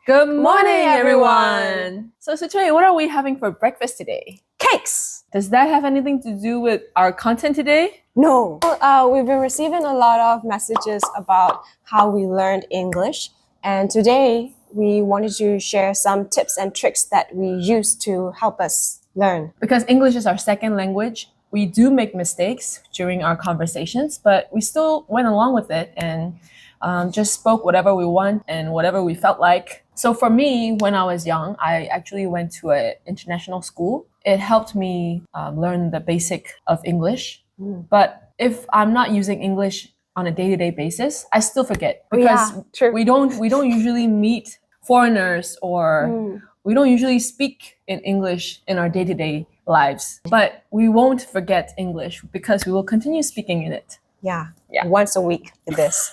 Good morning, morning, everyone. So today, what are we having for breakfast today? Cakes! Does that have anything to do with our content today? No. We've been receiving a lot of messages about how we learned English. And today, we wanted to share some tips and tricks that we use to help us learn. Because English is our second language, we do make mistakes during our conversations, but we still went along with it and just spoke whatever we want and whatever we felt like. So for me, when I was young, I actually went to an international school. It helped me learn the basic of English. But if I'm not using English on a day-to-day basis, I still forget because true. we don't usually meet foreigners or we don't usually speak in English in our day-to-day lives. But we won't forget English because we will continue speaking in it. Yeah. Once a week with this.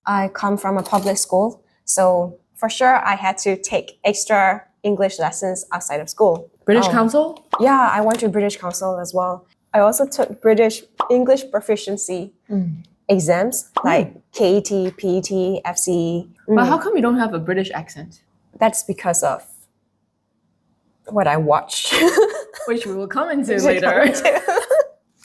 I come from a public school, so for sure I had to take extra English lessons outside of school. British Council? Yeah, I went to British Council as well. I also took British English proficiency exams like KET, PET, FCE. But how come you don't have a British accent? That's because of what I watched. Which we will come into later.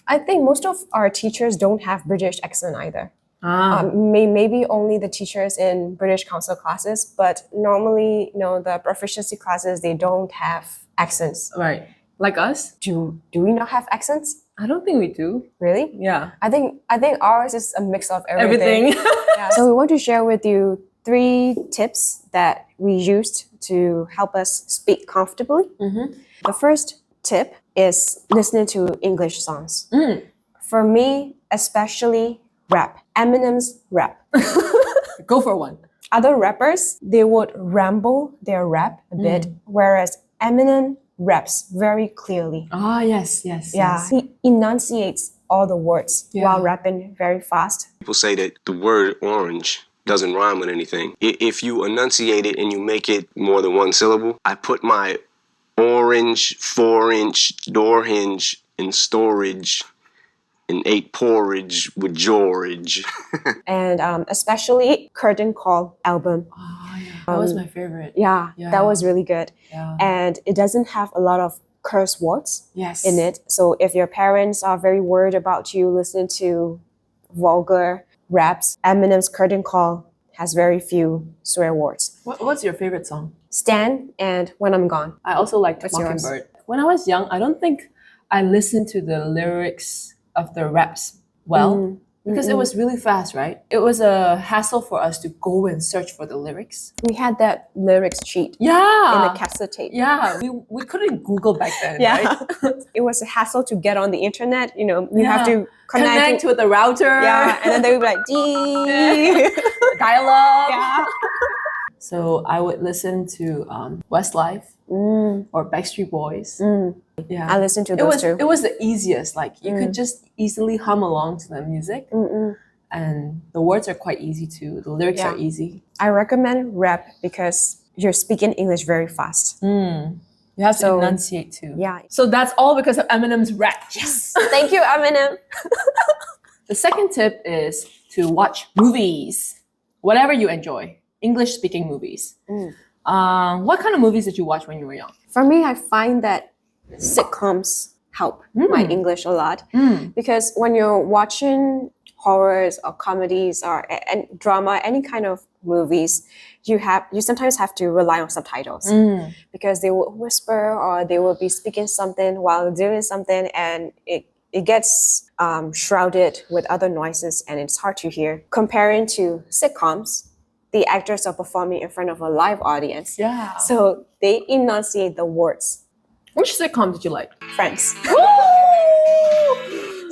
I think most of our teachers don't have British accent either. Maybe only the teachers in British Council classes, but normally, the proficiency classes, they don't have accents. Right. Like us? Do we not have accents? I don't think we do. Really? Yeah. I think ours is a mix of everything. Yeah. So we want to share with you 3 tips that we used to help us speak comfortably. The first tip is listening to English songs. For me, especially rap. Eminem's rap. Go for one. Other rappers, they would ramble their rap a bit, whereas Eminem raps very clearly. Yes. He enunciates all the words while rapping very fast. People say that the word orange doesn't rhyme with anything. If you enunciate it and you make it more than one syllable, I put my orange 4-inch door hinge in storage and ate porridge with George. And especially Curtain Call album. That was my favorite. Yeah, that was really good. Yeah. And it doesn't have a lot of curse words Yes. in it. So if your parents are very worried about you listening to vulgar raps, Eminem's Curtain Call has very few swear words. What's your favorite song? Stan and When I'm Gone. I also liked What's yours? Mockingbird. When I was young, I don't think I listened to the lyrics of the raps well because it was really fast, right? It was a hassle for us to go and search for the lyrics. We had that lyrics sheet in Yeah. the cassette tape. Yeah. We couldn't Google back then, right? It was a hassle to get on the internet. You have to Connect with the router. Yeah, and then they would be like, D. Dial-up. Yeah. So I would listen to Westlife or Backstreet Boys. Yeah, I listened to those too. It was the easiest. Like you could just easily hum along to the music, and the words are quite easy too. The lyrics are easy. I recommend rap because you're speaking English very fast. You have to enunciate too. Yeah. So that's all because of Eminem's rap. Yes. Thank you, Eminem. The second tip is to watch movies, whatever you enjoy. English-speaking movies. What kind of movies did you watch when you were young? For me, I find that sitcoms help my English a lot because when you're watching horrors or comedies or drama, any kind of movies, you sometimes have to rely on subtitles because they will whisper or they will be speaking something while doing something, and it gets shrouded with other noises and it's hard to hear. Comparing to sitcoms, the actors are performing in front of a live audience. Yeah. So they enunciate the words. Which sitcom did you like? Friends.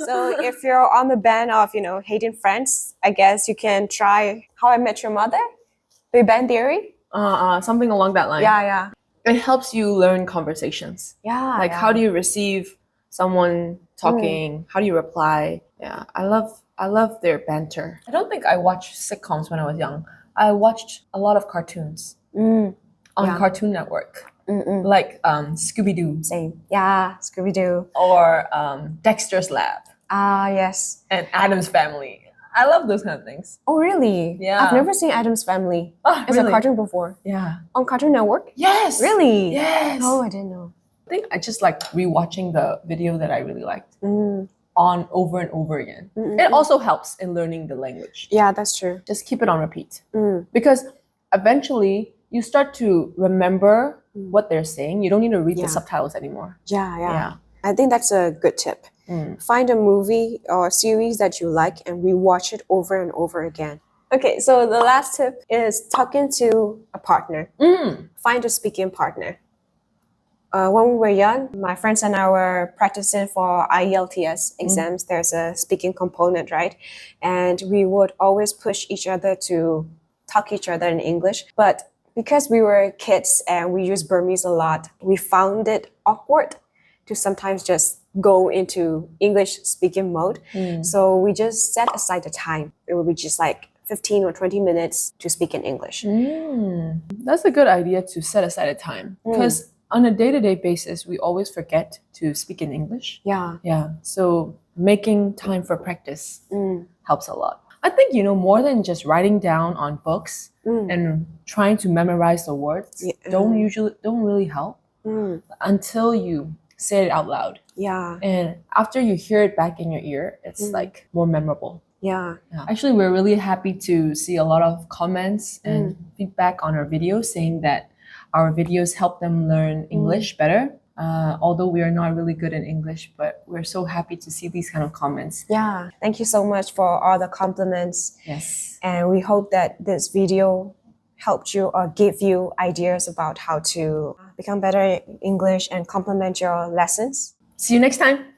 So if you're on the band of, hating Friends, I guess you can try How I Met Your Mother, Big Bang Theory. Something along that line. Yeah. It helps you learn conversations. Yeah. Like how do you receive someone talking? How do you reply? Yeah, I love their banter. I don't think I watched sitcoms when I was young. I watched a lot of cartoons on Cartoon Network. Like Scooby-Doo. Same. Yeah, Scooby-Doo. Or Dexter's Lab. Ah, yes. And Addams Family. I love those kind of things. Oh, really? Yeah. I've never seen Adam's Family. Oh, It's really? a cartoon before. Yeah. On Cartoon Network? Yes. Really? Yes. Oh, I didn't know. I think I just like rewatching the video that I really liked on over and over again. It also helps in learning the language. Yeah, that's true. Just keep it on repeat. Because eventually you start to remember what they're saying. You don't need to read the subtitles anymore. Yeah. I think that's a good tip. Find a movie or series that you like and rewatch it over and over again. Okay, so the last tip is talking to a partner. Find a speaking partner. When we were young, my friends and I were practicing for IELTS exams. There's a speaking component, right? And we would always push each other to talk each other in English. But because we were kids and we used Burmese a lot, we found it awkward to sometimes just go into English speaking mode. So we just set aside the time. It would be just like 15 or 20 minutes to speak in English. That's a good idea to set aside a time. Because on a day-to-day basis, we always forget to speak in English. Yeah. So making time for practice helps a lot. I think, more than just writing down on books and trying to memorize the words don't really help until you say it out loud. Yeah. And after you hear it back in your ear, it's like more memorable. Yeah. Actually, we're really happy to see a lot of comments and feedback on our videos saying that our videos help them learn English better. Although we are not really good in English, but we're so happy to see these kind of comments. Yeah. Thank you so much for all the compliments. Yes. And we hope that this video helped you or gave you ideas about how to become better in English and complement your lessons. See you next time.